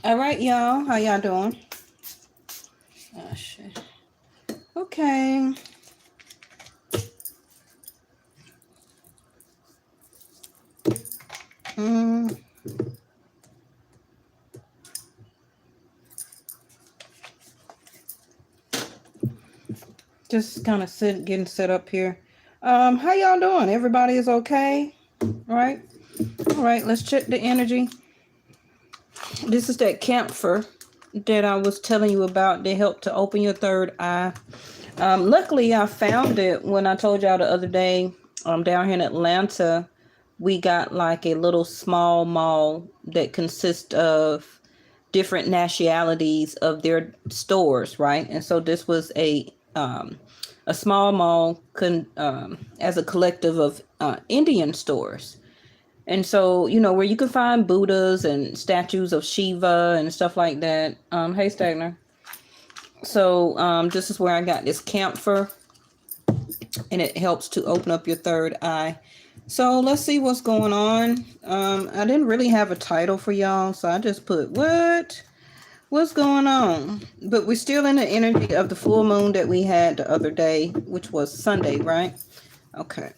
All right, y'all. How y'all doing? Oh, shit. Okay. Just kind of getting set up here. How y'all doing? Everybody is okay? Right? All right, let's check the energy. This is that camphor that I was telling you about. They help to open your third eye. Luckily, I found it when I told y'all the other day. Down here in Atlanta, we got like a little small mall that consists of different nationalities of their stores, right? And so this was a small mall as a collective of Indian stores. And so, you know, where you can find Buddhas and statues of Shiva and stuff like that. Hey, Stagner. So this is where I got this camphor, and it helps to open up your third eye. So let's see what's going on. I didn't really have a title for y'all, so I just put what's going on. But we're still in the energy of the full moon that we had the other day, which was Sunday, right? Okay.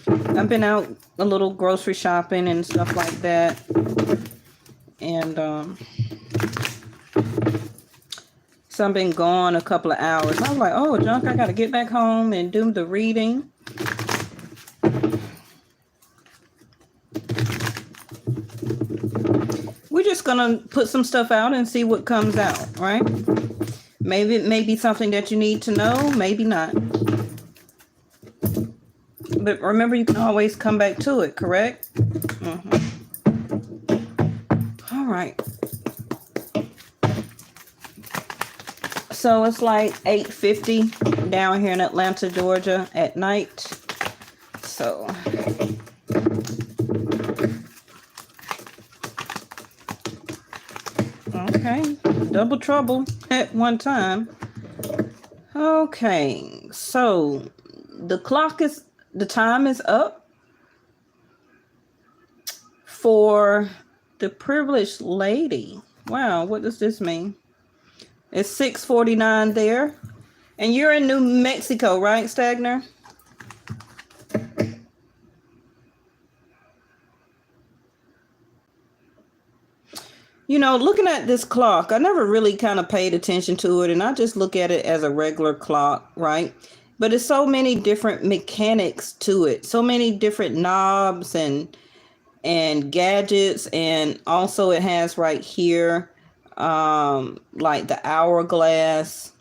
I've been out a little grocery shopping and stuff like that. And so I've been gone a couple of hours. I was like, oh, junk, I got to get back home and do the reading. We're just going to put some stuff out and see what comes out, right? Maybe it may be something that you need to know, maybe not. But remember, you can always come back to it, correct? All right. So it's like 8:50 down here in Atlanta, Georgia at night. So okay, double trouble at one time. Okay, so the time is up for the privileged lady. Wow, what does this mean? It's 6:49 there. And you're in New Mexico, right, Stagner? You know, looking at this clock, I never really kind of paid attention to it, and I just look at it as a regular clock, right? But it's so many different mechanics to it, so many different knobs and gadgets, and also it has right here like the hourglass.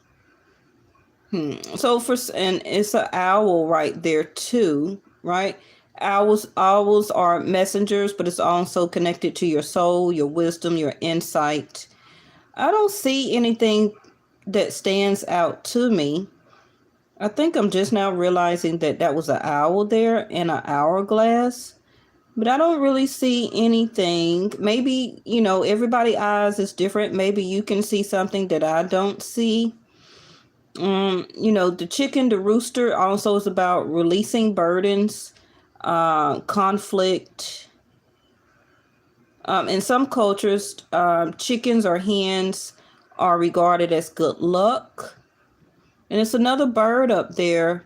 So and it's an owl right there too, right? Owls are messengers, but it's also connected to your soul, your wisdom, your insight. I don't see anything that stands out to me. I think I'm just now realizing that was an owl there and an hourglass, but I don't really see anything. Maybe, you know, everybody's eyes is different. Maybe you can see something that I don't see. You know, the chicken, the rooster also is about releasing burdens, conflict. In some cultures, chickens or hens are regarded as good luck. And it's another bird up there.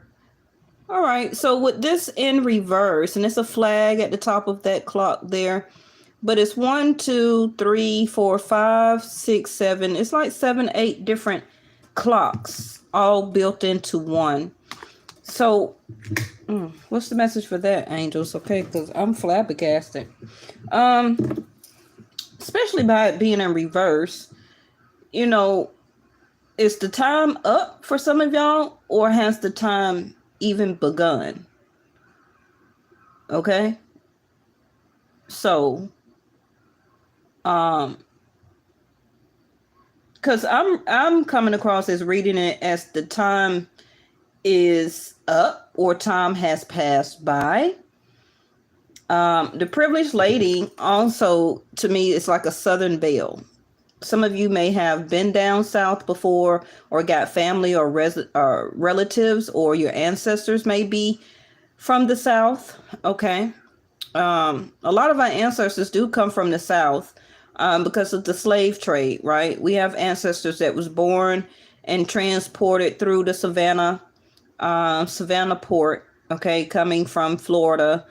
All right, so with this in reverse, and it's a flag at the top of that clock there, but it's 1, 2, 3, 4, 5, 6, 7. It's like 7, 8 different clocks all built into one. So what's the message for that, angels? Okay, because I'm flabbergasted. Especially by it being in reverse. You know, is the time up for some of y'all, or has the time even begun? Okay, so because I'm coming across as reading it as the time is up or time has passed by. The privileged lady also, to me, is like a Southern belle. Some of you may have been down south before, or got family or relatives, or your ancestors may be from the south. Okay. A lot of our ancestors do come from the south. because of the slave trade, right? We have ancestors that was born and transported through the Savannah port, okay, coming from Florida.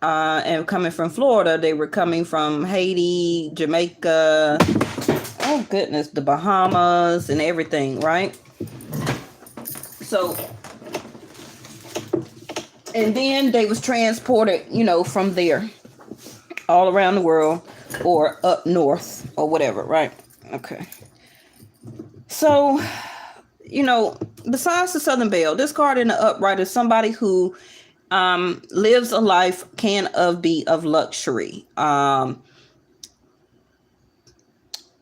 And coming from Florida, they were coming from Haiti, Jamaica, oh goodness, the Bahamas and everything, right? So, and then they was transported, from there all around the world or up north or whatever, right? Okay. So, besides the Southern Belle, this card in the upright is somebody who lives a life be of luxury. Now,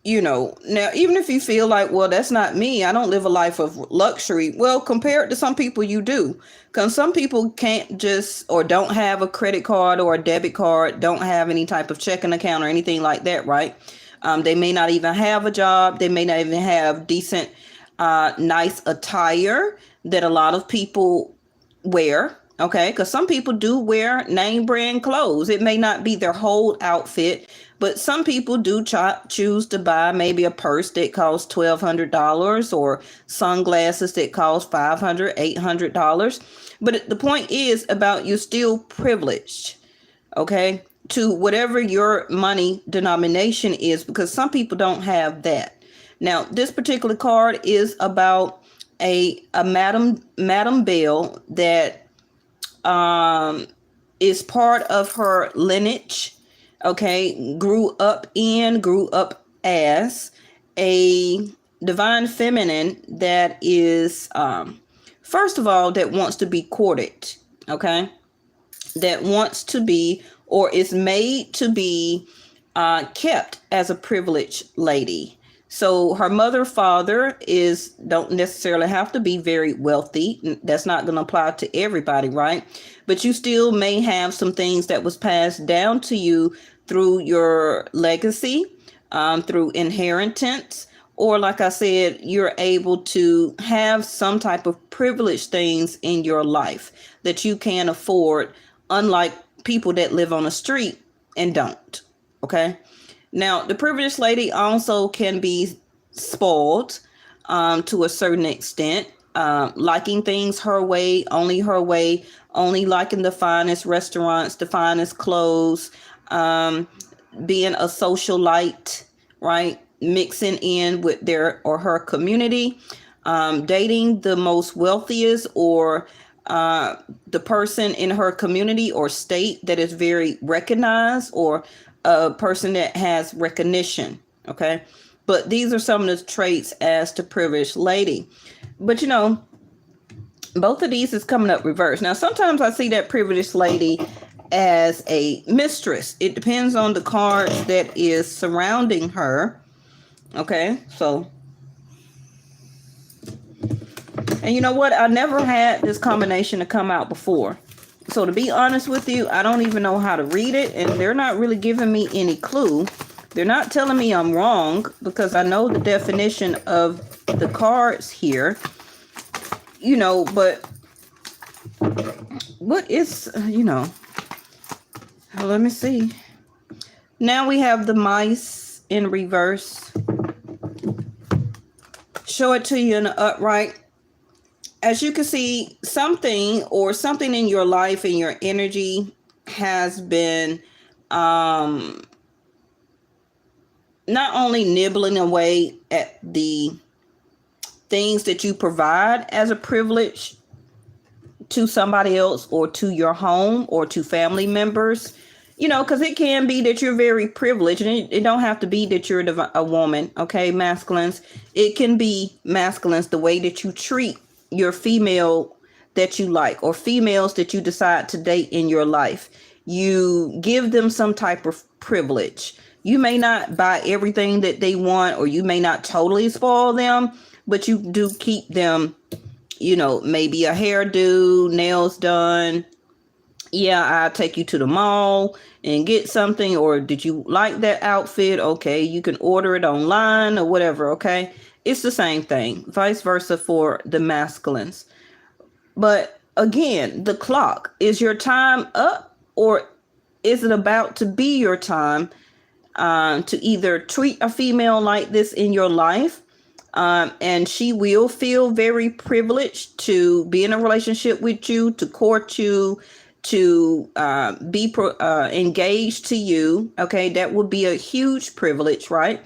even if you feel like, well, that's not me, I don't live a life of luxury. Well, compared to some people, you do. Because some people can't just, or don't have a credit card or a debit card, don't have any type of checking account or anything like that, right? They may not even have a job. They may not even have decent, nice attire that a lot of people wear. Okay, because some people do wear name brand clothes. It may not be their whole outfit, but some people do choose to buy maybe a purse that costs $1,200 or sunglasses that cost $500, $800. But the point is about you still privileged, okay, to whatever your money denomination is, because some people don't have that. Now, this particular card is about a Madam Belle that is part of her lineage, okay, grew up as a divine feminine that is, first of all, that wants to be courted, okay, that wants to be, or is made to be kept as a privileged lady. So her father don't necessarily have to be very wealthy. That's not going to apply to everybody, right? But you still may have some things that was passed down to you through your legacy, through inheritance, or like I said, you're able to have some type of privileged things in your life that you can afford, unlike people that live on the street and don't, okay? Now, the privileged lady also can be spoiled to a certain extent, liking things her way, only liking the finest restaurants, the finest clothes, being a socialite, right? Mixing in with their or her community, dating the most wealthiest or the person in her community or state that is very recognized, or a person that has recognition, okay? But these are some of the traits as to privileged lady. But both of these is coming up reverse. Now, sometimes I see that privileged lady as a mistress. It depends on the cards that is surrounding her, okay? So, and you know what? I never had this combination to come out before. So to be honest with you, I don't even know how to read it, and they're not really giving me any clue. They're not telling me I'm wrong, because I know the definition of the cards here, but what is, let me see. Now we have the mice in reverse. Show it to you in the upright. As you can see, something in your life and your energy has been not only nibbling away at the things that you provide as a privilege to somebody else or to your home or to family members, because it can be that you're very privileged, and it don't have to be that you're a woman, okay, masculines. It can be masculines, the way that you treat your female that you like, or females that you decide to date in your life. You give them some type of privilege. You may not buy everything that they want, or you may not totally spoil them, but you do keep them, maybe a hairdo, nails done. Yeah, I'll take you to the mall and get something. Or did you like that outfit? Okay, you can order it online or whatever, okay? It's the same thing, vice versa for the masculines. But again, the clock, is your time up, or is it about to be your time? to either treat a female like this in your life, and she will feel very privileged to be in a relationship with you, to court you, to be engaged to you. Okay, that would be a huge privilege, right?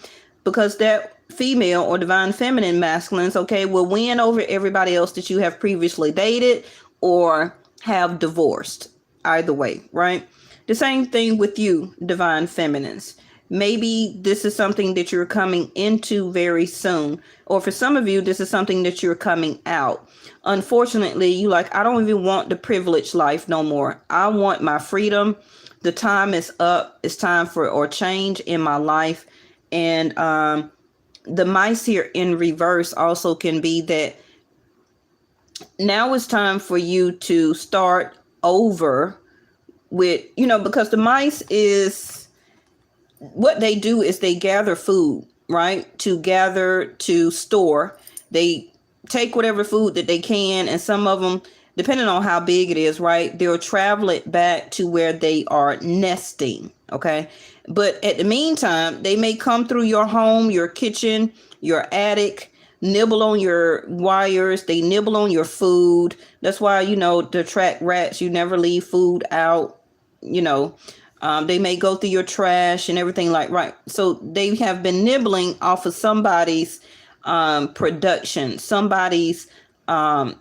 Because that female or divine feminine masculines, okay, will win over everybody else that you have previously dated or have divorced. Either way, right? The same thing with you, divine feminines. Maybe this is something that you're coming into very soon. Or for some of you, this is something that you're coming out. Unfortunately, you like, I don't even want the privileged life no more. I want my freedom. The time is up. It's time for or change in my life. And the mice here in reverse also can be that now it's time for you to start over with, because the mice is, what they do is they gather food, right? To store. They take whatever food that they can, and some of them, depending on how big it is, right, they'll travel it back to where they are nesting, okay? But at the meantime, they may come through your home, your kitchen, your attic, nibble on your wires, they nibble on your food. That's why, to attract rats, you never leave food out, they may go through your trash and everything right. So they have been nibbling off of somebody's production, somebody's, like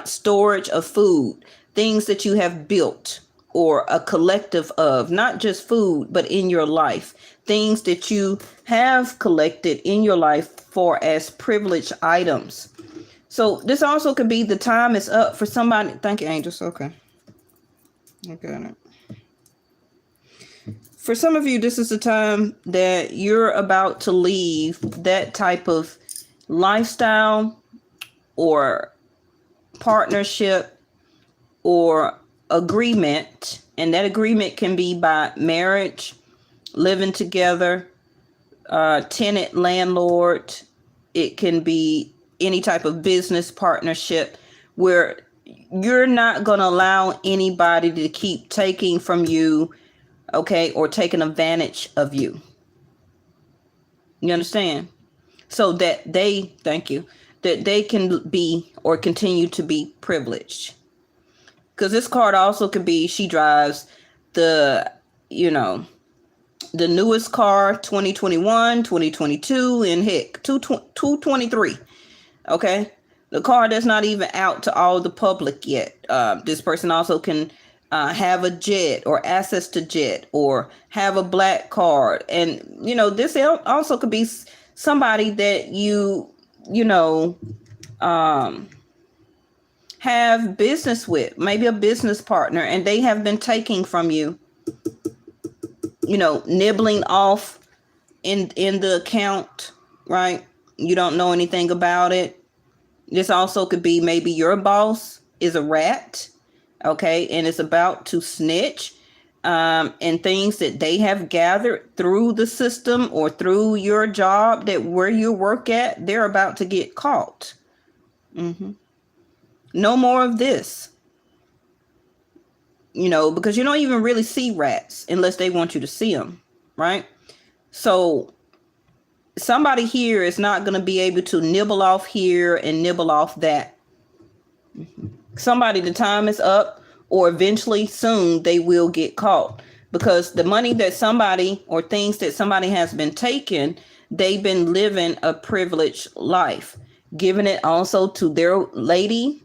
storage of food, things that you have built or a collective of, not just food, but in your life, things that you have collected in your life for as privileged items. So this also could be the time is up for somebody. Thank you, angels. Okay. I got it. For some of you, this is the time that you're about to leave that type of lifestyle or partnership or agreement. And that agreement can be by marriage, living together, tenant, landlord. It can be any type of business partnership where you're not going to allow anybody to keep taking from you, okay, or taking advantage of you. You understand? So that they, thank you, that they can be or continue to be privileged. Because this card also could be, she drives the newest car, 2021, 2022, and heck, 223. Okay. The car that's not even out to all the public yet. This person also can have a jet or access to jet or have a black card. And, this also could be somebody that have business with, maybe a business partner, and they have been taking from you, nibbling off in the account, right? You don't know anything about it. This also could be maybe your boss is a rat, okay, and it's about to snitch, and things that they have gathered through the system or through your job, that where you work at, they're about to get caught. No more of this, because you don't even really see rats unless they want you to see them, right? So somebody here is not going to be able to nibble off here and nibble off that. Somebody, the time is up, or eventually soon they will get caught, because the money that somebody or things that somebody has been taking, they've been living a privileged life, giving it also to their lady,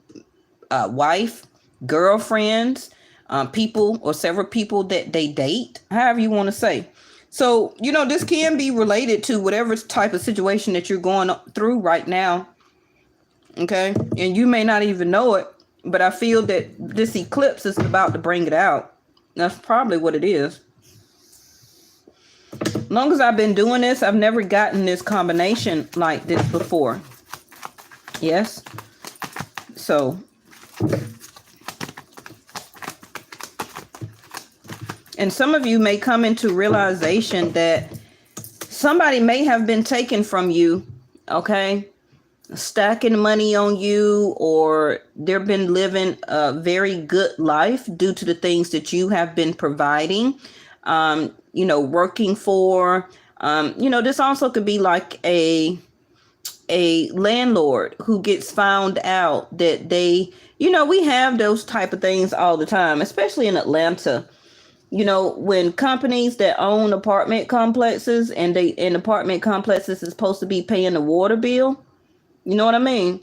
wife, girlfriends, people or several people that they date, however you want to say. So, this can be related to whatever type of situation that you're going through right now. Okay. And you may not even know it, but I feel that this eclipse is about to bring it out. That's probably what it is. As long as I've been doing this, I've never gotten this combination like this before. Yes. So, and some of you may come into realization that somebody may have been taken from you, okay, stacking money on you, or they've been living a very good life due to the things that you have been providing. working for. This also could be like a landlord who gets found out that we have those type of things all the time, especially in Atlanta. When companies that own apartment complexes and apartment complexes is supposed to be paying the water bill, you know what I mean?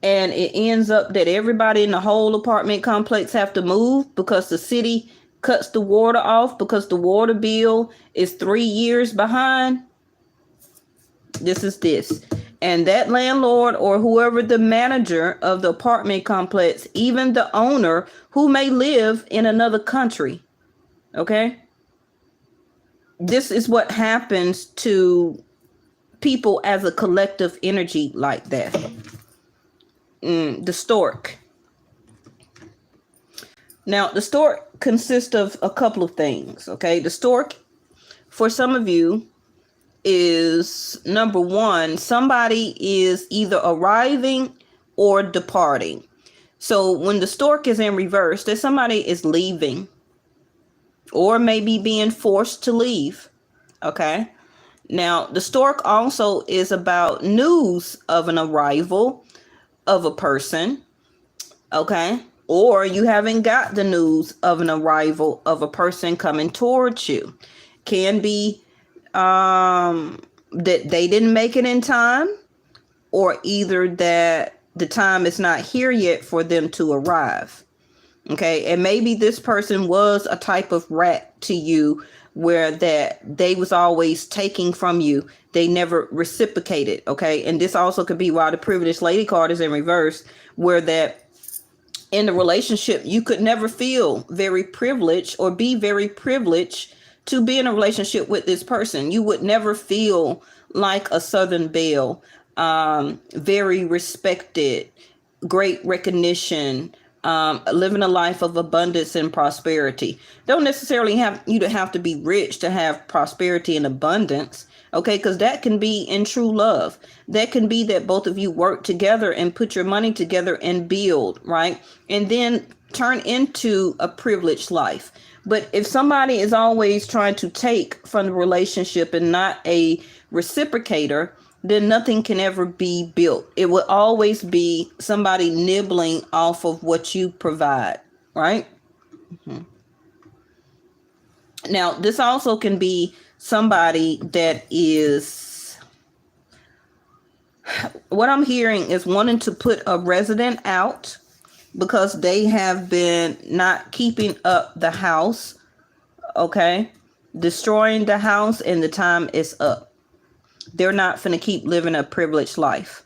And it ends up that everybody in the whole apartment complex have to move because the city cuts the water off because the water bill is 3 years behind. This. And that landlord or whoever the manager of the apartment complex, even the owner who may live in another country. Okay. This is what happens to people as a collective energy like that. The stork. Now, the stork consists of a couple of things. Okay. The stork, for some of you, is number one, somebody is either arriving or departing. So when the stork is in reverse, that somebody is leaving or maybe being forced to leave. Okay. Now, the stork also is about news of an arrival of a person. Okay. Or you haven't got the news of an arrival of a person coming towards you. Can be that they didn't make it in time, or either that the time is not here yet for them to arrive. Okay. And maybe this person was a type of rat to you where that they was always taking from you. They never reciprocated. Okay. And this also could be why the privileged lady card is in reverse, where that in the relationship, you could never feel very privileged or be very privileged to be in a relationship with this person. You would never feel like a Southern belle, very respected, great recognition, living a life of abundance and prosperity. Don't necessarily have you to have to be rich to have prosperity and abundance. Okay, because that can be in true love. That can be that both of you work together and put your money together and build, right? And then turn into a privileged life. But if somebody is always trying to take from the relationship and not a reciprocator, then nothing can ever be built. It will always be somebody nibbling off of what you provide, right? Mm-hmm. Now, this also can be somebody that is, what I'm hearing is wanting to put a resident out because they have been not keeping up the house. Okay. Destroying the house and the time is up. They're not finna keep living a privileged life.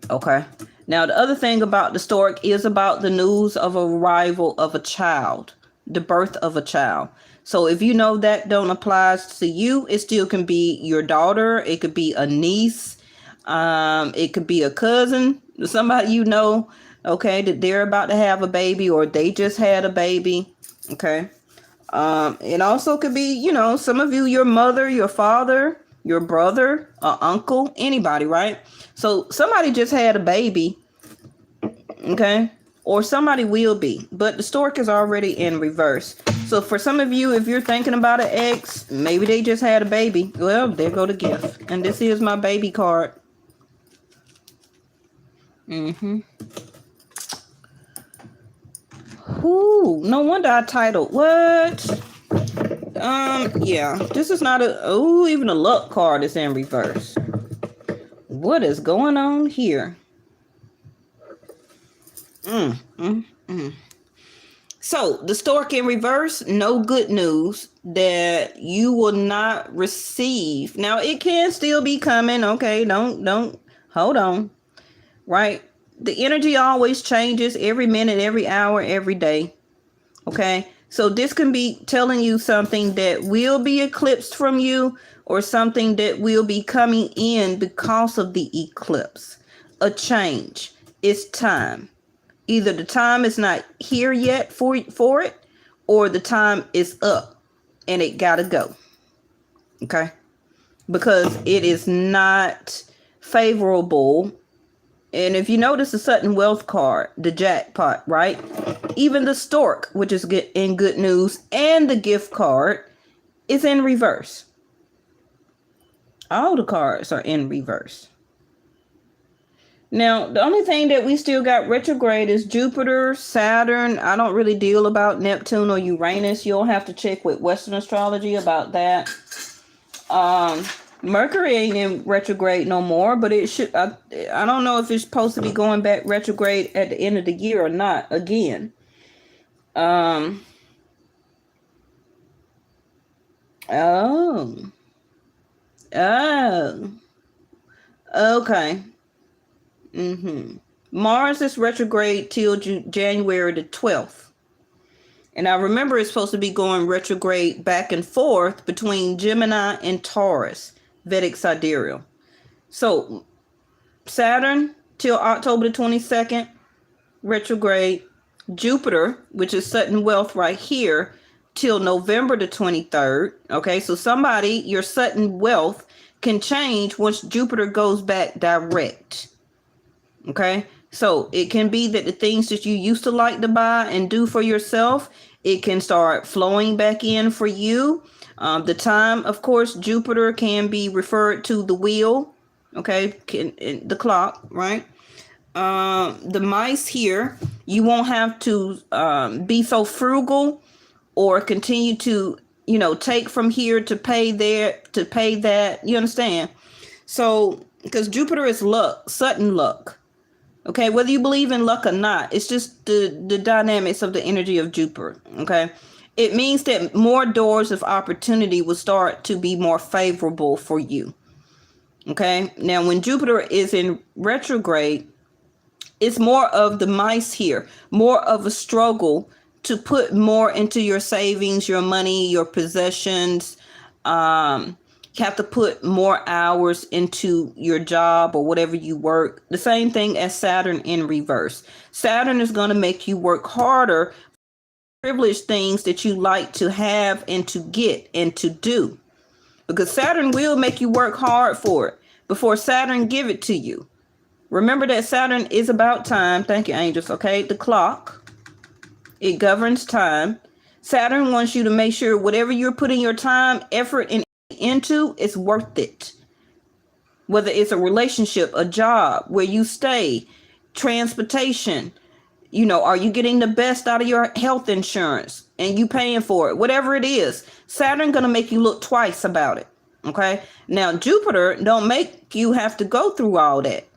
Okay. Now, the other thing about the stork is about the news of arrival of a child, the birth of a child. So if you know that don't apply to you, it still can be your daughter. It could be a niece. It could be a cousin, somebody you know, okay, that they're about to have a baby or they just had a baby. Okay. It also could be, some of you, your mother, your father, your brother, uncle, anybody, right? So somebody just had a baby. Okay. Or somebody will be, but the stork is already in reverse. So for some of you, if you're thinking about an ex, maybe they just had a baby. Well, there go the gift. And this is my baby card. Ooh, no wonder I titled what? Yeah, this is not even a luck card is in reverse. What is going on here? So the stork in reverse, no good news that you will not receive. Now it can still be coming. Okay, don't hold on. Right? The energy always changes every minute, every hour, every day. Okay. So this can be telling you something that will be eclipsed from you or something that will be coming in because of the eclipse. A change. It's time. Either the time is not here yet for it, or the time is up and it gotta go. Okay. Because it is not favorable And if you notice the sudden wealth card, the jackpot, right? Even the stork, which is in good news, and the gift card is in reverse. All the cards are in reverse. Now, the only thing that we still got retrograde is Jupiter, Saturn. I don't really deal about Neptune or Uranus. You'll have to check with Western astrology about that. Mercury ain't in retrograde no more, but it should. I don't know if it's supposed to be going back retrograde at the end of the year or not again. Oh. Okay. Mars is retrograde till January the 12th. And I remember it's supposed to be going retrograde back and forth between Gemini and Taurus, Vedic sidereal. So Saturn till October the 22nd, retrograde. Jupiter, which is sudden wealth right here, till November the 23rd. Okay, so somebody, your sudden wealth can change once Jupiter goes back direct. Okay, so it can be that the things that you used to like to buy and do for yourself, it can start flowing back in for you. The time, of course, Jupiter can be referred to the wheel. Okay, the clock, right? The mice here, you won't have to be so frugal or continue to, take from here to pay there, to pay that. You understand? So, because Jupiter is luck, sudden luck. Okay, whether you believe in luck or not, it's just the dynamics of the energy of Jupiter. Okay, it means that more doors of opportunity will start to be more favorable for you. Okay, now when Jupiter is in retrograde, it's more of the mice here, more of a struggle to put more into your savings, your money, your possessions. You have to put more hours into your job or whatever you work. The same thing as Saturn in reverse. Saturn is going to make you work harder for privileged things that you like to have and to get and to do. Because Saturn will make you work hard for it before Saturn give it to you. Remember that Saturn is about time. Thank you, angels. Okay, the clock. It governs time. Saturn wants you to make sure whatever you're putting your time, effort, and into is worth it. Whether it's a relationship, a job, where you stay, transportation, are you getting the best out of your health insurance and you paying for it? Whatever it is, Saturn gonna make you look twice about it. Okay. Now Jupiter don't make you have to go through all that.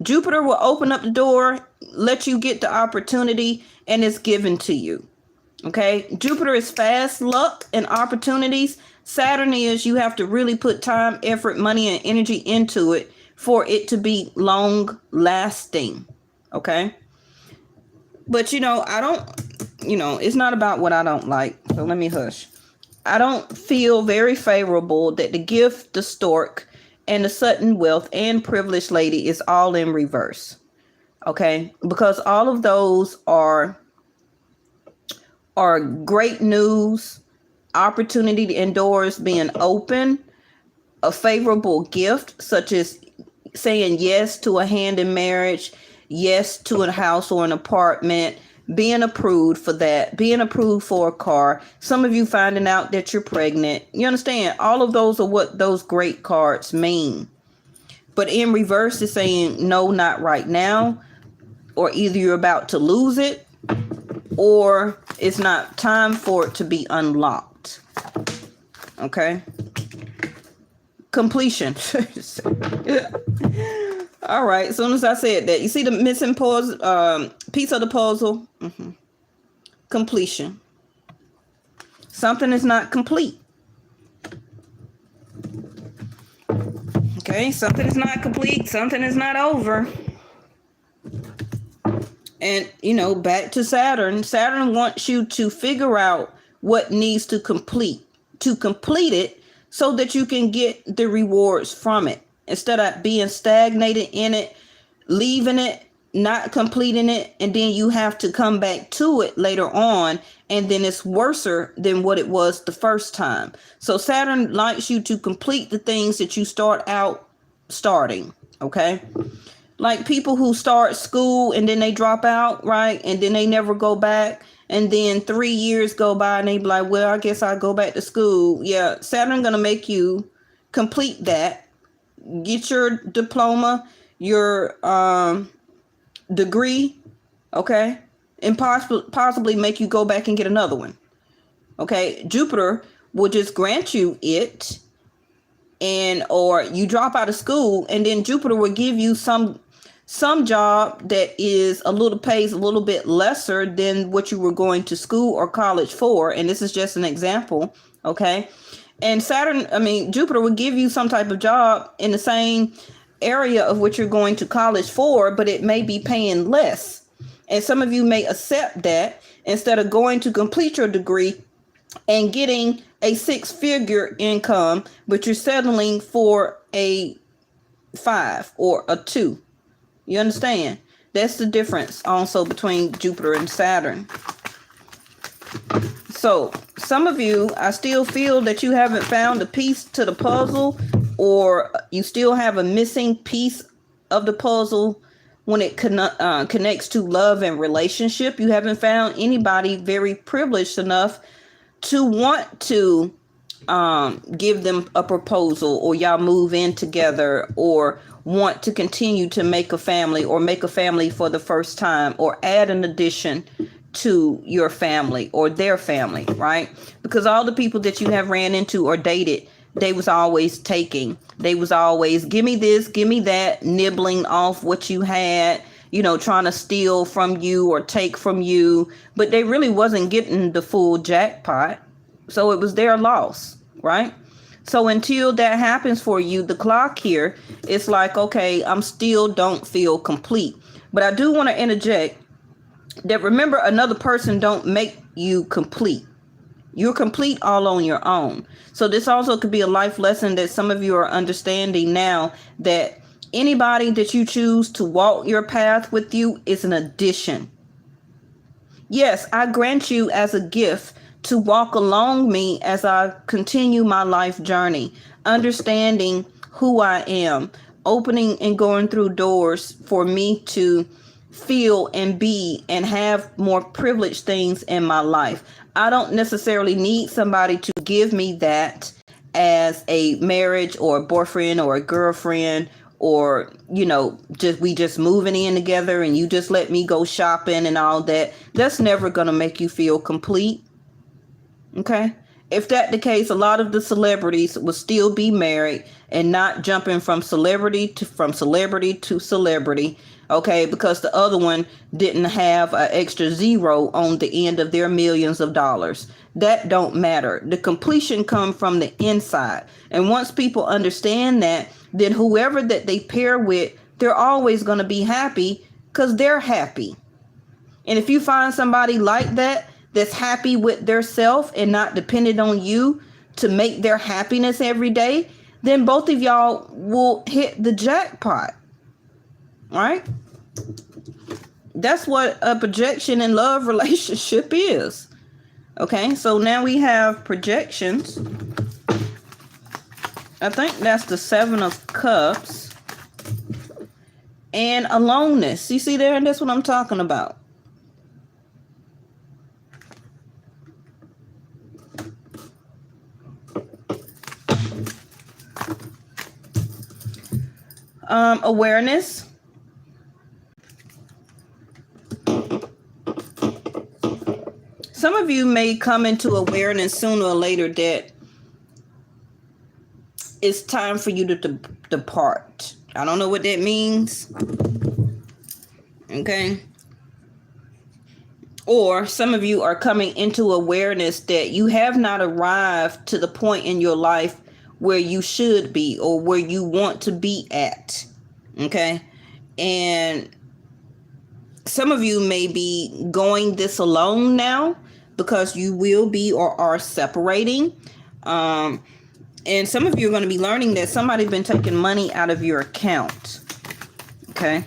Jupiter will open up the door, let you get the opportunity, and it's given to you. Okay. Jupiter is fast luck and opportunities. Saturn is you have to really put time, effort, money, and energy into it for it to be long lasting. Okay. But, I don't, it's not about what I don't like. So let me hush. I don't feel very favorable that the gift, the stork, and the sudden wealth and privileged lady is all in reverse. Okay. Because all of those are great news, opportunity and doors being open, a favorable gift, such as saying yes to a hand in marriage, yes to a house or an apartment, being approved for that, being approved for a car, some of you finding out that you're pregnant. You understand? All of those are what those great cards mean. But in reverse, it's saying no, not right now, or either you're about to lose it, or it's not time for it to be unlocked. Okay. Completion. All right. As soon as I said that, you see the missing piece of the puzzle? Completion. Something is not complete. Okay. Something is not complete. Something is not over. And, back to Saturn. Saturn wants you to figure out what needs to complete it so that you can get the rewards from it. Instead of being stagnated in it, leaving it, not completing it, and then you have to come back to it later on, and then it's worse than what it was the first time. So Saturn likes you to complete the things that you starting. Okay. Like people who start school and then they drop out, right? And then they never go back. And then 3 years go by and they be like, well, I guess I'll go back to school. Yeah, Saturn gonna make you complete that. Get your diploma, your degree, okay? And possibly make you go back and get another one. Okay, Jupiter will just grant you it, and or you drop out of school and then Jupiter will give you some job that is pays a little bit lesser than what you were going to school or college for. And this is just an example, okay? And Jupiter will give you some type of job in the same area of what you're going to college for, but it may be paying less. And some of you may accept that instead of going to complete your degree and getting a 6-figure income, but you're settling for a 5 or a 2. You understand? That's the difference also between Jupiter and Saturn. So some of you, I still feel that you haven't found a piece to the puzzle, or you still have a missing piece of the puzzle when it connects to love and relationship. You haven't found anybody very privileged enough to want to give them a proposal, or y'all move in together, or want to continue to make a family, or make a family for the first time, or add an addition to your family or their family, right? Because all the people that you have ran into or dated, they was always taking. They was always, give me this, give me that, nibbling off what you had, trying to steal from you or take from you, but they really wasn't getting the full jackpot. So it was their loss, right? So until that happens for you, the clock here, it's like, okay, I'm still don't feel complete. But I do want to interject that, remember, another person don't make you complete. You're complete all on your own. So this also could be a life lesson that some of you are understanding now, that anybody that you choose to walk your path with you is an addition. Yes, I grant you as a gift to walk along me as I continue my life journey, understanding who I am, opening and going through doors for me to feel and be and have more privileged things in my life. I don't necessarily need somebody to give me that as a marriage or a boyfriend or a girlfriend, or we just moving in together and you just let me go shopping and all that. That's never going to make you feel complete. Okay? If that the case, a lot of the celebrities will still be married and not jumping from celebrity to celebrity. Okay, because the other one didn't have an extra zero on the end of their millions of dollars. That don't matter. The completion comes from the inside. And once people understand that, then whoever that they pair with, they're always going to be happy because they're happy. And if you find somebody like that, that's happy with their self and not dependent on you to make their happiness every day, then both of y'all will hit the jackpot. Right? That's what a projection and love relationship is. Okay, so now we have projections. I think that's the 7 of Cups. And aloneness. You see there? And that's what I'm talking about. Awareness. Some of you may come into awareness sooner or later that it's time for you to depart. I don't know what that means. Okay. Or some of you are coming into awareness that you have not arrived to the point in your life where you should be or where you want to be at. Okay. And some of you may be going this alone now because you will be or are separating. And some of you are going to be learning that somebody's been taking money out of your account. Okay.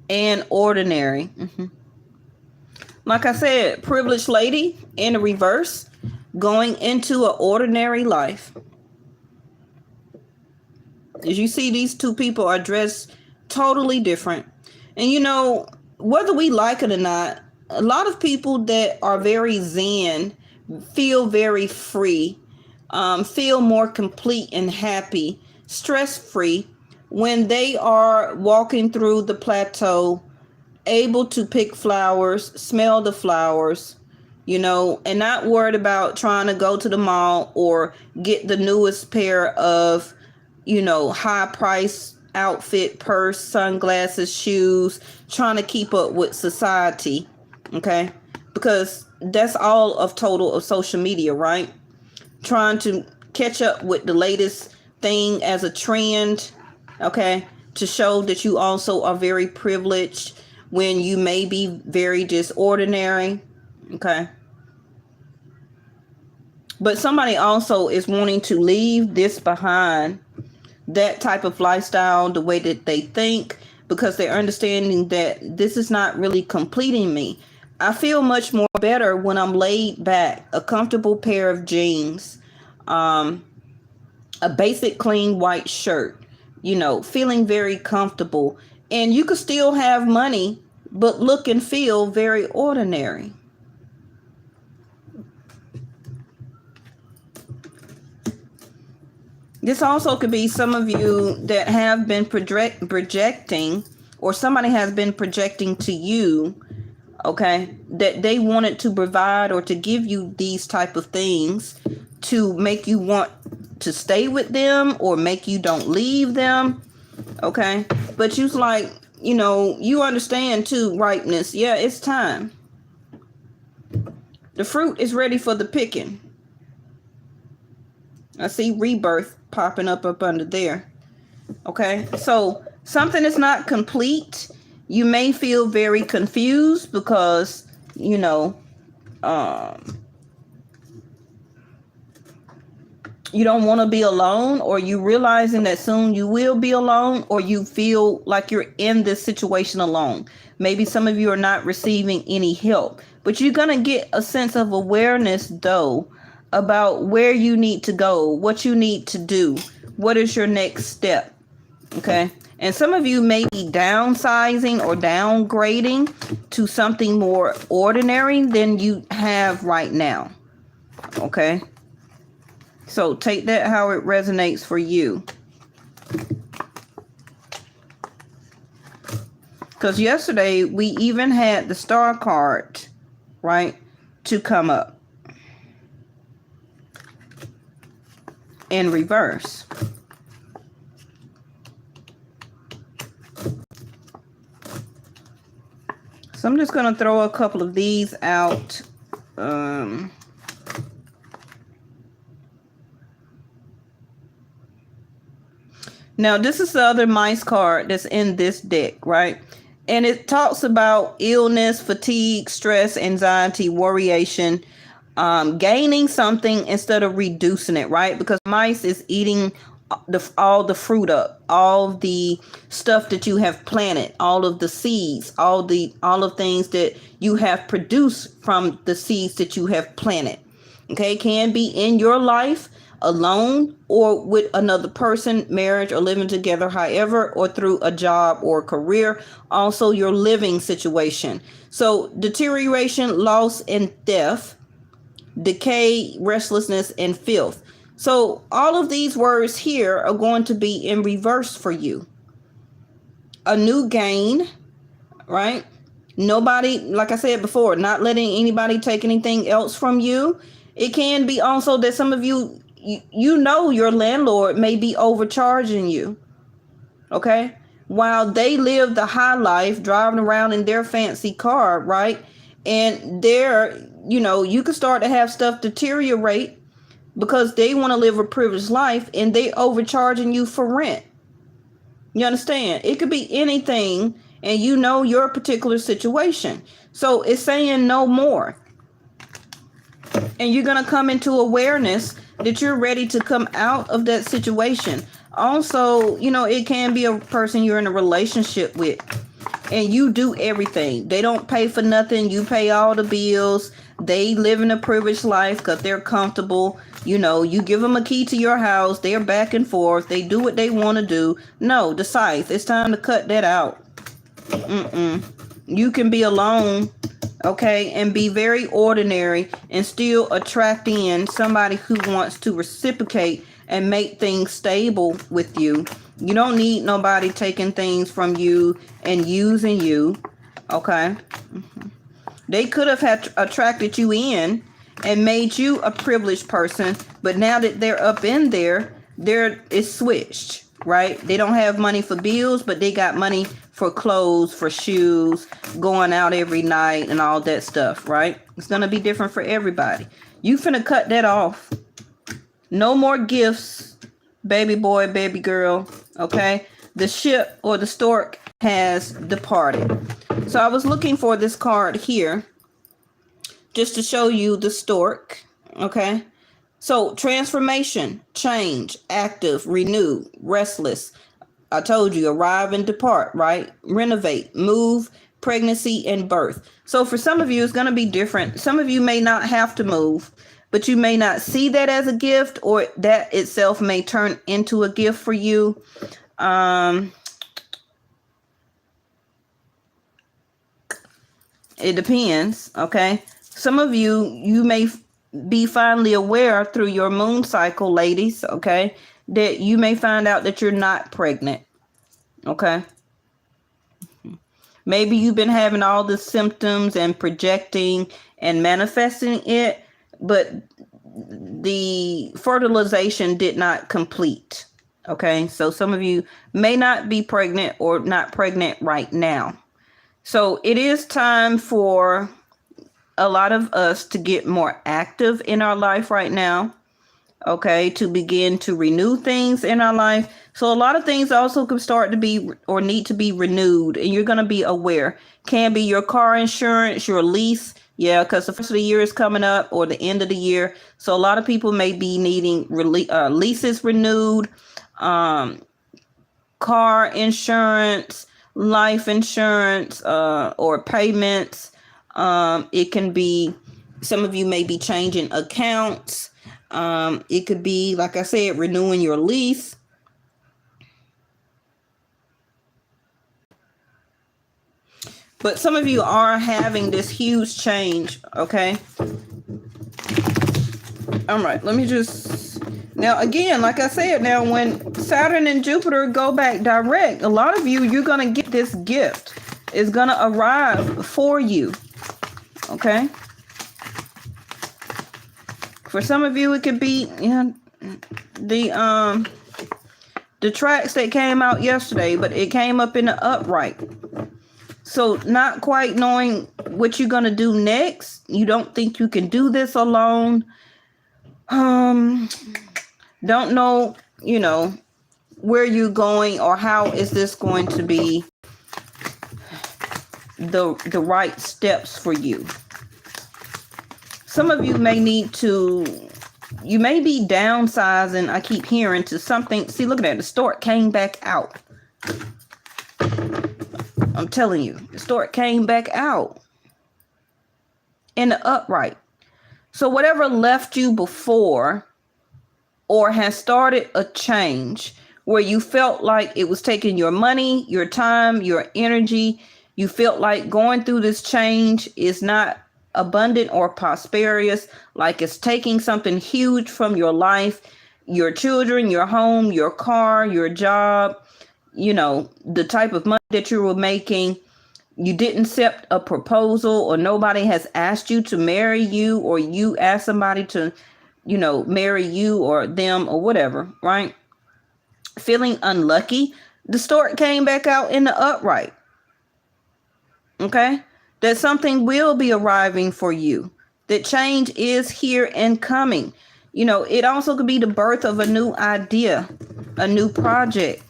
And ordinary. Like I said, privileged lady in the reverse, going into an ordinary life. As you see, these two people are dressed totally different. And you know, whether we like it or not, a lot of people that are very zen feel very free, feel more complete and happy, stress-free when they are walking through the plateau, able to pick flowers, smell the flowers, you know, and not worried about trying to go to the mall or get the newest pair of, you know, high price outfit, purse, sunglasses, shoes, trying to keep up with society. Okay. Because that's all of total of social media, right? Trying to catch up with the latest thing as a trend. Okay. To show that you also are very privileged when you may be very just ordinary. Okay. But somebody also is wanting to leave this behind, that type of lifestyle, the way that they think, because they're understanding that this is not really completing me. I feel much more better when I'm laid back, a comfortable pair of jeans, a basic clean white shirt, you know, feeling very comfortable. And you could still have money, but look and feel very ordinary. This also could be some of you that have been projecting, or somebody has been projecting to you, okay, that they wanted to provide or to give you these type of things to make you want to stay with them or make you don't leave them, okay? But you's like, you know, you understand too, ripeness. Yeah, it's time. The fruit is ready for the picking. I see rebirth popping up under there. Okay, so something is not complete. You may feel very confused because, you know, you don't want to be alone, or you realizing that soon you will be alone, or you feel like you're in this situation alone. Maybe some of you are not receiving any help, but you're going to get a sense of awareness though about where you need to go, what you need to do, what is your next step. Okay. And some of you may be downsizing or downgrading to something more ordinary than you have right now. Okay. So take that how it resonates for you. Because yesterday we even had the star card, right, to come up in reverse. So I'm just going to throw a couple of these out. Now, this is the other mice card that's in this deck, right? And it talks about illness, fatigue, stress, anxiety, worryation, gaining something instead of reducing it, right? Because mice is eating all the fruit up, all the stuff that you have planted, all of the seeds, all of things that you have produced from the seeds that you have planted. Okay, can be in your life alone or with another person, marriage or living together, however, or through a job or career, also your living situation. So deterioration, loss, and death, decay, restlessness, and filth. So all of these words here are going to be in reverse for you. A new gain, right? Nobody, like I said before, not letting anybody take anything else from you. It can be also that some of you, you know, your landlord may be overcharging you. Okay. While they live the high life, driving around in their fancy car, right? And they're, you know, you can start to have stuff deteriorate because they want to live a privileged life and they overcharging you for rent. You understand? It could be anything, and you know your particular situation. So it's saying no more. And you're going to come into awareness that you're ready to come out of that situation. Also, you know, it can be a person you're in a relationship with. and you do everything. They don't pay for nothing. You pay all the bills. They live in a privileged life because they're comfortable. You know, you give them a key to your house. They're back and forth. They do what they want to do. No, the scythe. It's time to cut that out. You can be alone, okay, and be very ordinary and still attract in somebody who wants to reciprocate and make things stable with you. You don't need nobody taking things from you and using you, okay? They could have attracted you in and made you a privileged person, but now that they're up in there, it's switched, right? They don't have money for bills, but they got money for clothes, for shoes, going out every night and all that stuff, right? It's going to be different for everybody. You finna cut that off. No more gifts, baby boy, baby girl, okay? The ship or the stork has departed. So I was looking for this card here just to show you the stork, okay? So transformation, change, active, renew, restless. I told you, arrive and depart, right? Renovate, move, pregnancy, and birth. So for some of you, it's going to be different. Some of you may not have to move, but you may not see that as a gift, or that itself may turn into a gift for you. It depends, okay? Some of you may be finally aware through your moon cycle, ladies, okay, that you may find out that you're not pregnant, okay? Maybe you've been having all the symptoms and projecting and manifesting it, but the fertilization did not complete, okay? So some of you may not be pregnant or not pregnant right now. So it is time for a lot of us to get more active in our life right now, okay, to begin to renew things in our life. So a lot of things also can start to be or need to be renewed, and you're going to be aware. Can be your car insurance, your lease. Yeah, because the first of the year is coming up, or the end of the year. So a lot of people may be needing leases renewed, car insurance, life insurance, or payments. It can be, some of you may be changing accounts. It could be, like I said, renewing your lease. But some of you are having this huge change, okay? All right, let me just, now again, like I said, now when Saturn and Jupiter go back direct, a lot of you, you're going to get this gift. It's going to arrive for you, okay? For some of you, it could be, you know, the tracks that came out yesterday, but it came up in the upright. So not quite knowing what you're going to do next. You don't think you can do this alone. Don't know, you know, where you're going or how is this going to be the right steps for you. Some of you may need to, you may be downsizing, I keep hearing, to something. See, look at that. The stork came back out. I'm telling you, the stork came back out in the upright. So whatever left you before or has started a change where you felt like it was taking your money, your time, your energy, you felt like going through this change is not abundant or prosperous, like it's taking something huge from your life, your children, your home, your car, your job, you know, the type of money that you were making. You didn't accept a proposal, or nobody has asked you to marry you, or you asked somebody to, you know, marry you or them or whatever, right? Feeling unlucky. The stork came back out in the upright. Okay? That something will be arriving for you. That change is here and coming. You know, it also could be the birth of a new idea, a new project.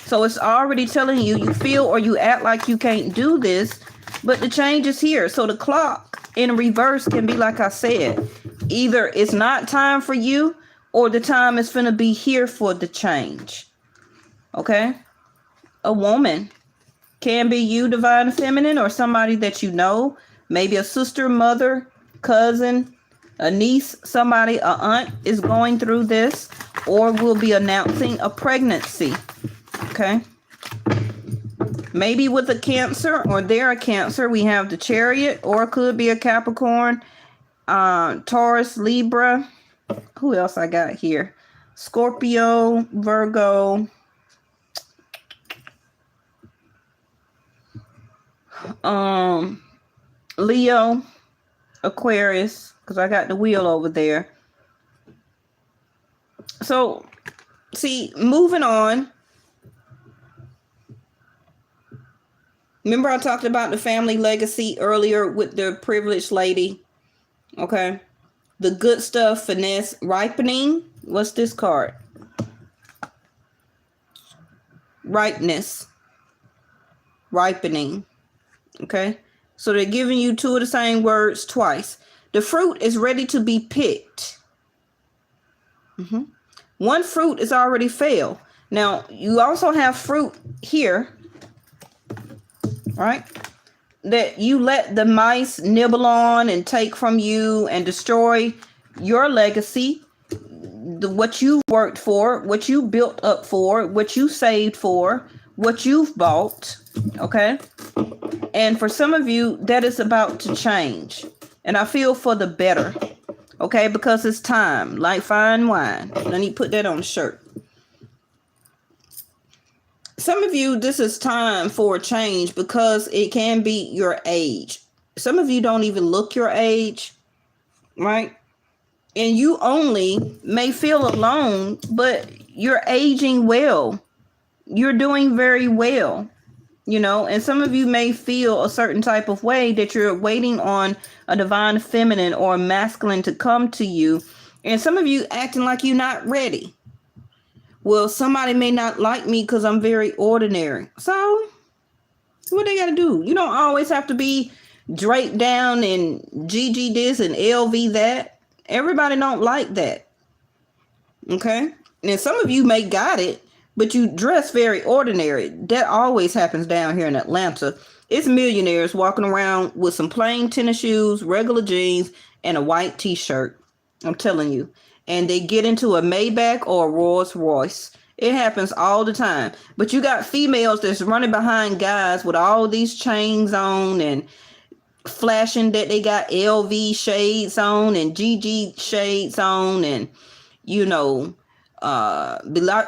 So it's already telling you, you feel or you act like you can't do this, but the change is here. So the clock in reverse can be, like I said, either it's not time for you or the time is going to be here for the change. Okay? A woman. Can be you, divine feminine, or somebody that you know, maybe a sister, mother, cousin, a niece, somebody, a aunt is going through this, or will be announcing a pregnancy. Okay. Maybe with a Cancer, or they're a Cancer. We have the Chariot, or it could be a Capricorn, Taurus, Libra. Who else I got here? Scorpio, Virgo, Leo, Aquarius, because I got the wheel over there. So, see, moving on. Remember I talked about the family legacy earlier with the privileged lady? Okay. The good stuff, finesse, ripening. What's this card? Ripeness. Ripening. Okay. So they're giving you two of the same words twice. The fruit is ready to be picked. One fruit is already failed. Now, you also have fruit here, right? That you let the mice nibble on and take from you and destroy your legacy, what you worked for, what you built up for, what you saved for, what you've bought, okay? And for some of you, that is about to change. And I feel for the better, okay? Because it's time, like fine wine. Let me put that on a shirt. Some of you, this is time for a change because it can be your age. Some of you don't even look your age, right? And you only may feel alone, but you're aging well. You're doing very well, you know, and some of you may feel a certain type of way that you're waiting on a divine feminine or a masculine to come to you. And some of you acting like you're not ready. Well, somebody may not like me because I'm very ordinary. So what they got to do? You don't always have to be draped down in GG this and LV that. Everybody don't like that. Okay. And some of you may got it, but you dress very ordinary. That always happens down here in Atlanta. It's millionaires walking around with some plain tennis shoes, regular jeans, and a white t-shirt. I'm telling you. And they get into a Maybach or a Rolls Royce. It happens all the time. But you got females that's running behind guys with all these chains on and flashing that they got LV shades on and GG shades on and, you know,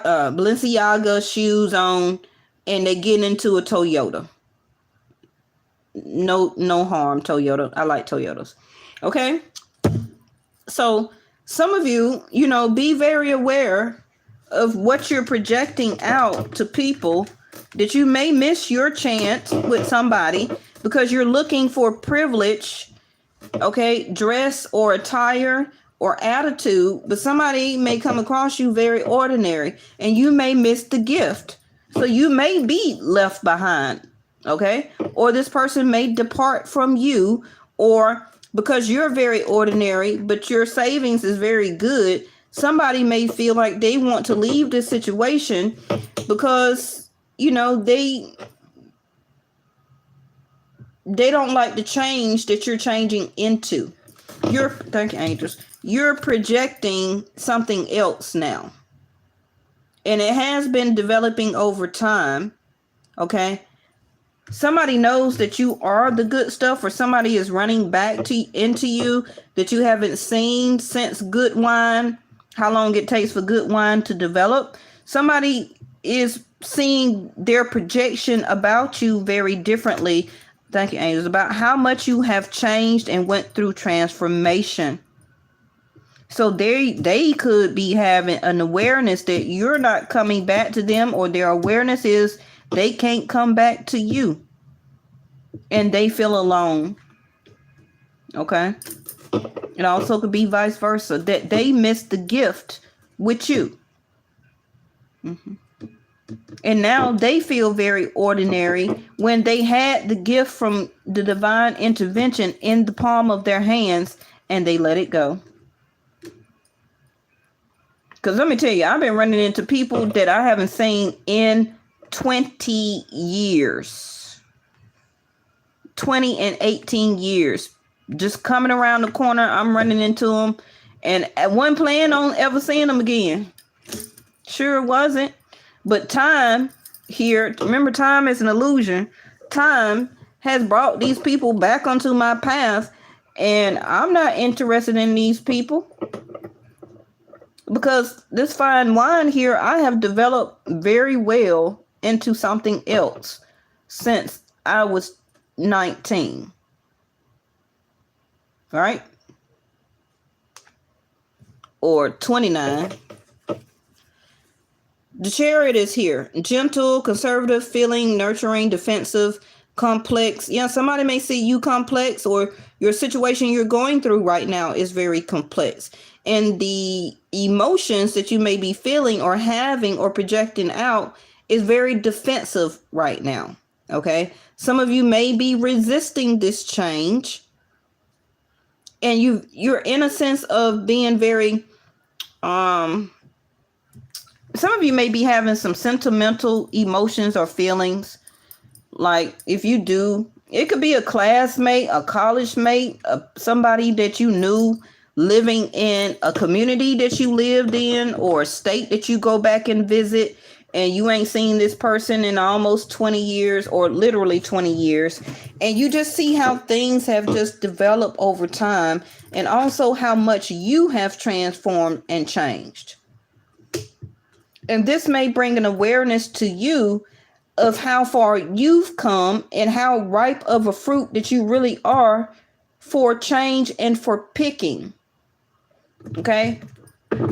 Balenciaga shoes on, and they get into a Toyota. No harm, Toyota. I like Toyotas. Okay. So some of you, you know, be very aware of what you're projecting out to people, that you may miss your chance with somebody because you're looking for privilege, okay, dress or attire or attitude, but somebody may come across you very ordinary and you may miss the gift. So you may be left behind, okay? Or this person may depart from you, or because you're very ordinary, but your savings is very good, somebody may feel like they want to leave this situation because, you know, they don't like the change that you're changing into. Thank you, angels. You're projecting something else now. And it has been developing over time. Okay. Somebody knows that you are the good stuff, or somebody is running back into you that you haven't seen since good wine, how long it takes for good wine to develop. Somebody is seeing their projection about you very differently. Thank you, angels. About how much you have changed and went through transformation. So they could be having an awareness that you're not coming back to them, or their awareness is they can't come back to you. And they feel alone. Okay. It also could be vice versa, that they missed the gift with you. And now they feel very ordinary when they had the gift from the divine intervention in the palm of their hands and they let it go. Because let me tell you, I've been running into people that I haven't seen in 20 years. 20 and 18 years. Just coming around the corner, I'm running into them. And I wasn't planning on ever seeing them again. Sure wasn't. But time here, remember, time is an illusion. Time has brought these people back onto my path. And I'm not interested in these people. Because this fine wine here, I have developed very well into something else since I was 19. Right? Or 29. The Chariot is here. Gentle, conservative, feeling, nurturing, defensive, complex. Yeah, somebody may see you complex, or your situation you're going through right now is very complex. And the emotions that you may be feeling or having or projecting out is very defensive right now. Okay? Some of you may be resisting this change. And you're in a sense of being very, some of you may be having some sentimental emotions or feelings. Like if you do, it could be a classmate, a college mate, somebody that you knew living in a community that you lived in, or a state that you go back and visit, and you ain't seen this person in almost 20 years or literally 20 years. And you just see how things have just developed over time, and also how much you have transformed and changed. And this may bring an awareness to you of how far you've come and how ripe of a fruit that you really are for change and for picking. Okay?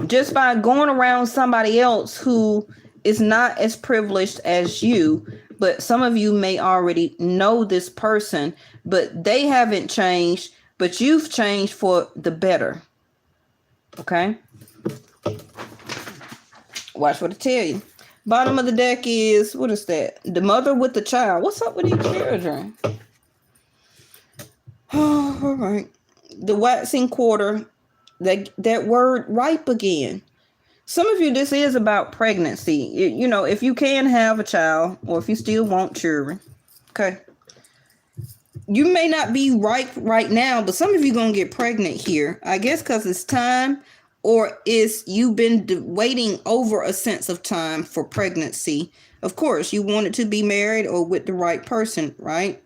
Just by going around somebody else who is not as privileged as you, but some of you may already know this person, but they haven't changed, but you've changed for the better. Okay? Watch what I tell you. Bottom of the deck is, what is that? The mother with the child. What's up with these children? Oh, all right. The waxing quarter, that word ripe again. Some of you, this is about pregnancy. You know, if you can have a child, or if you still want children, okay. You may not be ripe right now, but some of you going to get pregnant here. I guess because it's time, or is you've been waiting over a sense of time for pregnancy. Of course, you wanted to be married or with the right person, right?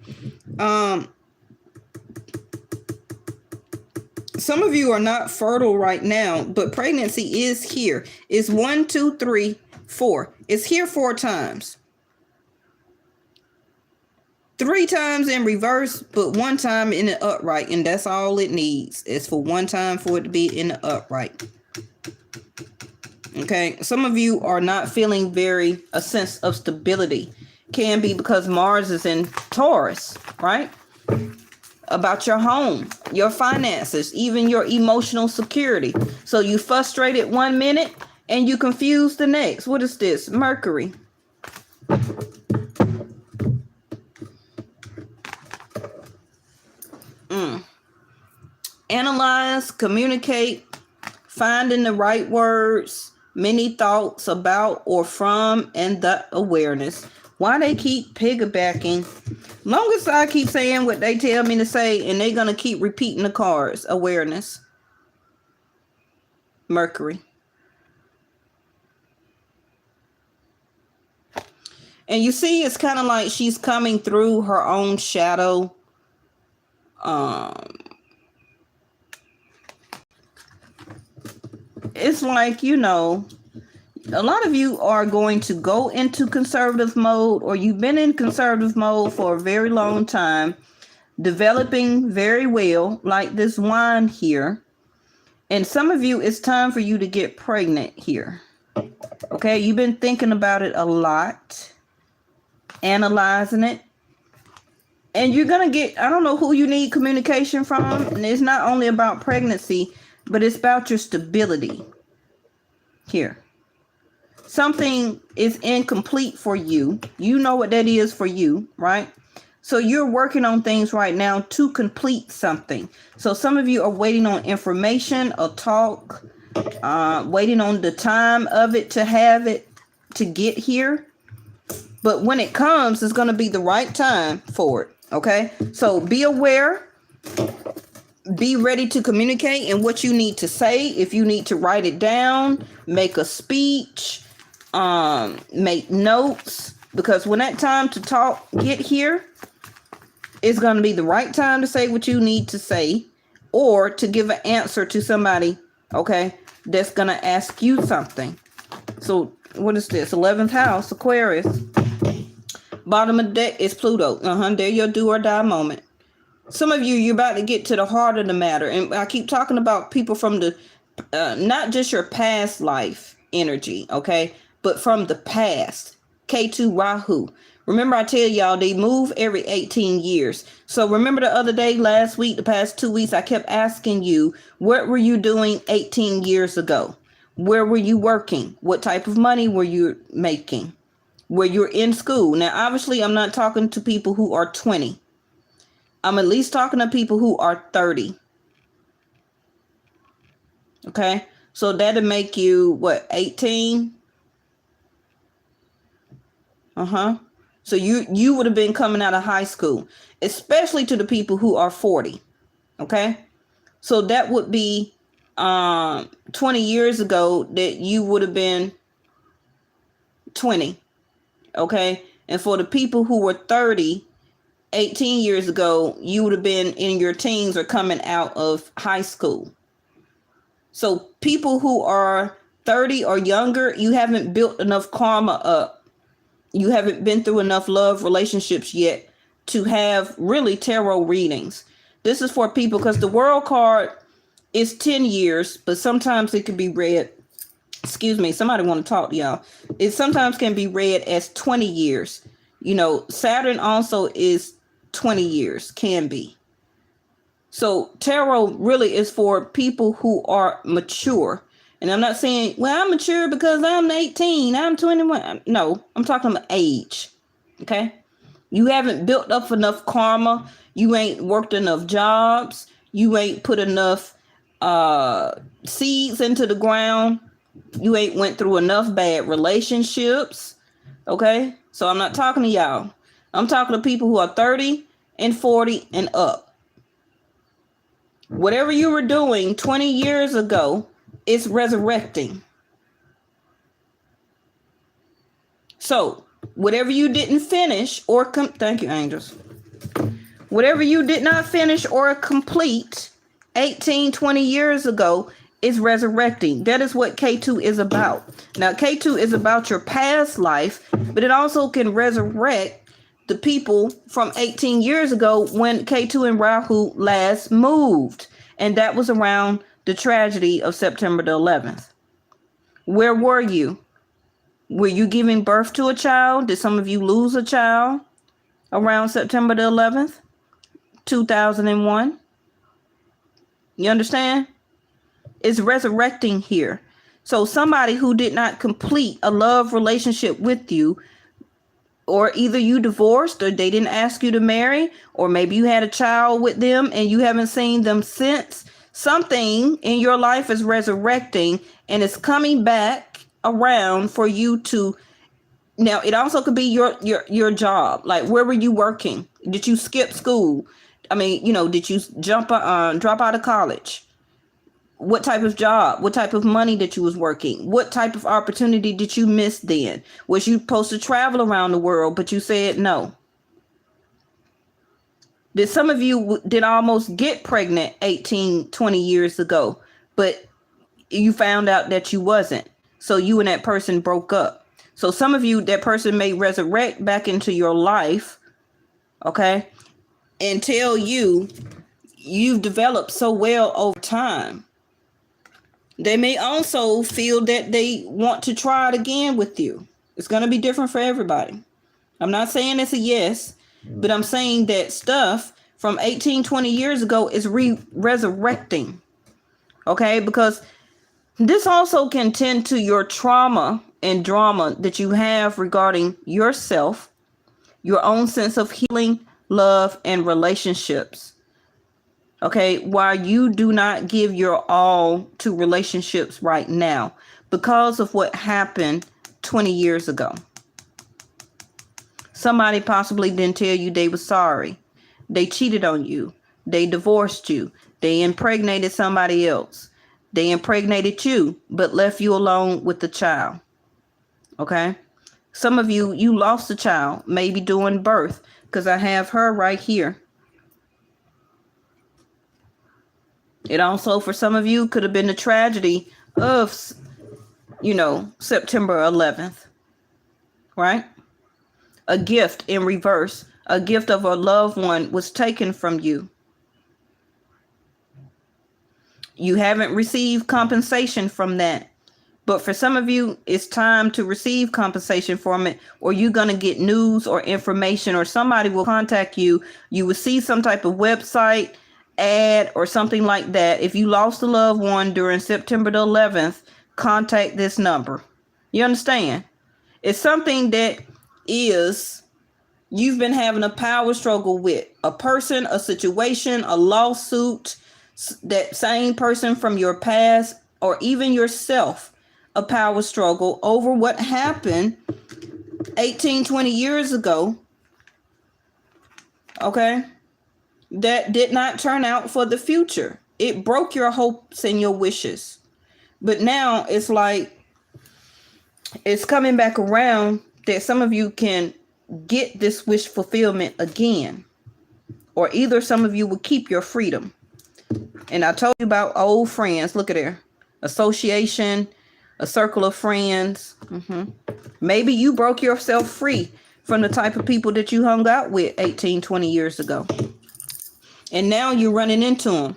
Some of you are not fertile right now, but pregnancy is here. It's 1, 2, 3, 4. It's here 4 times. 3 times in reverse, but 1 time in the upright. And that's all it needs. It's for 1 time for it to be in the upright. Okay. Some of you are not feeling a sense of stability. Can be because Mars is in Taurus, right? About your home, your finances, even your emotional security. So you frustrated 1 minute and you confused the next. What is this? Mercury. Analyze, communicate, finding the right words, many thoughts about or from, and the awareness. Why they keep piggybacking? Long as I keep saying what they tell me to say, and they're going to keep repeating the cards. Awareness. Mercury. And you see, it's kind of like she's coming through her own shadow. It's like, you know, a lot of you are going to go into conservative mode, or you've been in conservative mode for a very long time, developing very well, like this wine here. And some of you, it's time for you to get pregnant here. Okay, you've been thinking about it a lot, analyzing it. And you're going to get, I don't know who you need communication from. And it's not only about pregnancy, but it's about your stability here. Something is incomplete for you. You know what that is for you, right? So you're working on things right now to complete something. So some of you are waiting on information, a talk, waiting on the time of it to have it to get here. But when it comes, it's going to be the right time for it. Okay, so be aware, be ready to communicate and what you need to say. If you need to write it down, make a speech, make notes, because when that time to talk get here, it's going to be the right time to say what you need to say, or to give an answer to somebody, okay, that's going to ask you something. So what is this? 11th house, Aquarius. Bottom of the deck is Pluto. There your do or die moment. Some of you, you're about to get to the heart of the matter. And I keep talking about people from the, not just your past life energy, okay, but from the past. K2 Rahu. Remember, I tell y'all they move every 18 years. So remember the other day, last week, the past 2 weeks, I kept asking you, what were you doing 18 years ago? Where were you working? What type of money were you making? Where you're in school? Now, obviously, I'm not talking to people who are 20. I'm at least talking to people who are 30. Okay, so that'll make you, what, 18? So you would have been coming out of high school, especially to the people who are 40. Okay, so that would be 20 years ago that you would have been 20. Okay, and for the people who were 30, 18 years ago, you would have been in your teens or coming out of high school. So people who are 30 or younger, you haven't built enough karma up. You haven't been through enough love relationships yet to have really tarot readings. This is for people because the world card is 10 years, but sometimes it can be read. Excuse me, somebody want to talk to y'all. It sometimes can be read as 20 years. You know, Saturn also is 20 years, can be. So tarot really is for people who are mature. And I'm not saying, well, I'm mature because I'm 18, I'm 21. No, I'm talking about age. Okay. You haven't built up enough karma. You ain't worked enough jobs. You ain't put enough seeds into the ground. You ain't went through enough bad relationships. Okay. So I'm not talking to y'all. I'm talking to people who are 30 and 40 and up. Whatever you were doing 20 years ago, it's resurrecting. So whatever you didn't finish or thank you, angels. Whatever you did not finish or complete 18, 20 years ago is resurrecting. That is what K2 is about. Now, K2 is about your past life, but it also can resurrect the people from 18 years ago when K2 and Rahu last moved. And that was around the tragedy of September the 11th. Where were you? Were you giving birth to a child? Did some of you lose a child around September the 11th, 2001? You understand? It's resurrecting here. So somebody who did not complete a love relationship with you, or either you divorced or they didn't ask you to marry, or maybe you had a child with them and you haven't seen them since. Something in your life is resurrecting and it's coming back around for you to. Now, it also could be your job. Like, where were you working? Did you skip school? I mean, did you drop out of college? What type of job? What type of money that you was working? What type of opportunity did you miss then? Was you supposed to travel around the world, but you said no? Did some of you did almost get pregnant 18, 20 years ago, but you found out that you wasn't? So you and that person broke up. So some of you, that person may resurrect back into your life, okay, and tell you you've developed so well over time. They may also feel that they want to try it again with you. It's going to be different for everybody. I'm not saying it's a yes, but I'm saying that stuff from 18, 20 years ago is resurrecting. Okay, because this also can tend to your trauma and drama that you have regarding yourself, your own sense of healing, love, and relationships. Okay, while you do not give your all to relationships right now because of what happened 20 years ago. Somebody possibly didn't tell you they were sorry. They cheated on you. They divorced you. They impregnated somebody else. They impregnated you, but left you alone with the child. Okay? Some of you, you lost a child, maybe during birth, because I have her right here. It also, for some of you, could have been the tragedy of, September 11th, right? A gift in reverse, a gift of a loved one was taken from you. You haven't received compensation from that. But for some of you, it's time to receive compensation from it, or you're going to get news or information, or somebody will contact you. You will see some type of website ad or something like that. If you lost a loved one during September the 11th, contact this number. You understand? It's something that is you've been having a power struggle with a person, a situation, a lawsuit, that same person from your past, or even yourself, a power struggle over what happened 18, 20 years ago. Okay. That did not turn out for the future. It broke your hopes and your wishes. But now it's like it's coming back around that some of you can get this wish fulfillment again. Or either some of you will keep your freedom. And I told you about old friends. Look at there. Association, a circle of friends. Maybe you broke yourself free from the type of people that you hung out with 18, 20 years ago. And now you're running into them.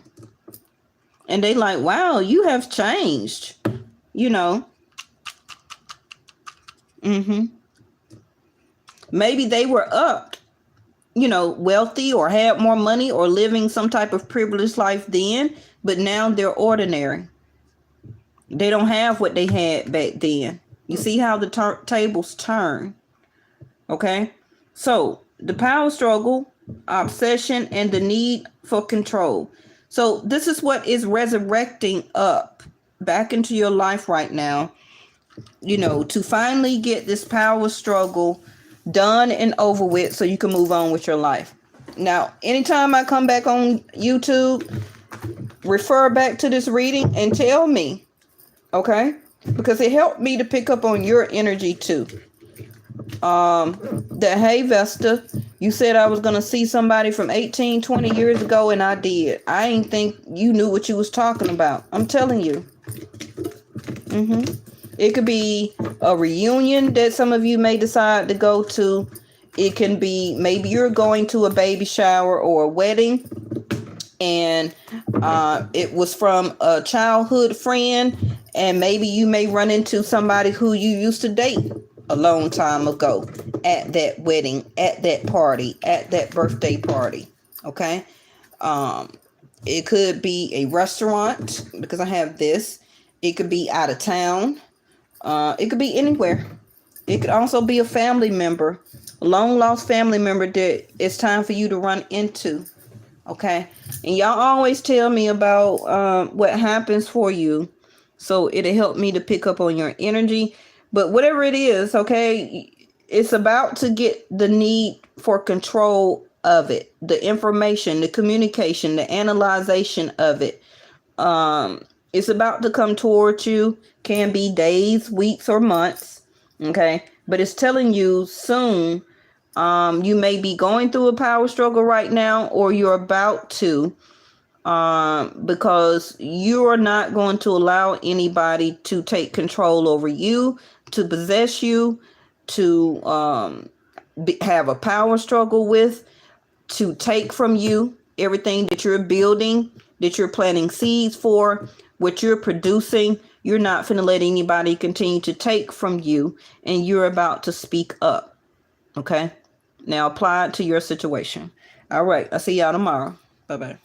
And they like, wow, you have changed. Maybe they were up, wealthy or had more money or living some type of privileged life then, but now they're ordinary. They don't have what they had back then. You see how the tables turn. Okay. So the power struggle, obsession, and the need for control. So this is what is resurrecting up back into your life right now, to finally get this power struggle done and over with so you can move on with your life. Now, anytime I come back on YouTube, refer back to this reading and tell me, okay? Because it helped me to pick up on your energy too. That, hey, Vesta, you said I was going to see somebody from 18, 20 years ago, and I did. I ain't think you knew what you was talking about. I'm telling you. It could be a reunion that some of you may decide to go to. It can be maybe you're going to a baby shower or a wedding, and it was from a childhood friend, and maybe you may run into somebody who you used to date a long time ago at that wedding, at that party, at that birthday party. Okay. It could be a restaurant, because I have this. It could be out of town. It could be anywhere. It could also be a family member, a long lost family member that it's time for you to run into. Okay. And y'all always tell me about what happens for you. So it'll help me to pick up on your energy. But whatever it is, okay, it's about to get the need for control of it, the information, the communication, the analyzation of it. It's about to come towards you. Can be days, weeks, or months. Okay. But it's telling you soon. You may be going through a power struggle right now, or you're about to, because you are not going to allow anybody to take control over you, to possess you, to have a power struggle with, to take from you everything that you're building, that you're planting seeds for, what you're producing. You're not finna let anybody continue to take from you, and you're about to speak up. Okay. Now apply it to your situation. All right. I'll see y'all tomorrow. Bye-bye.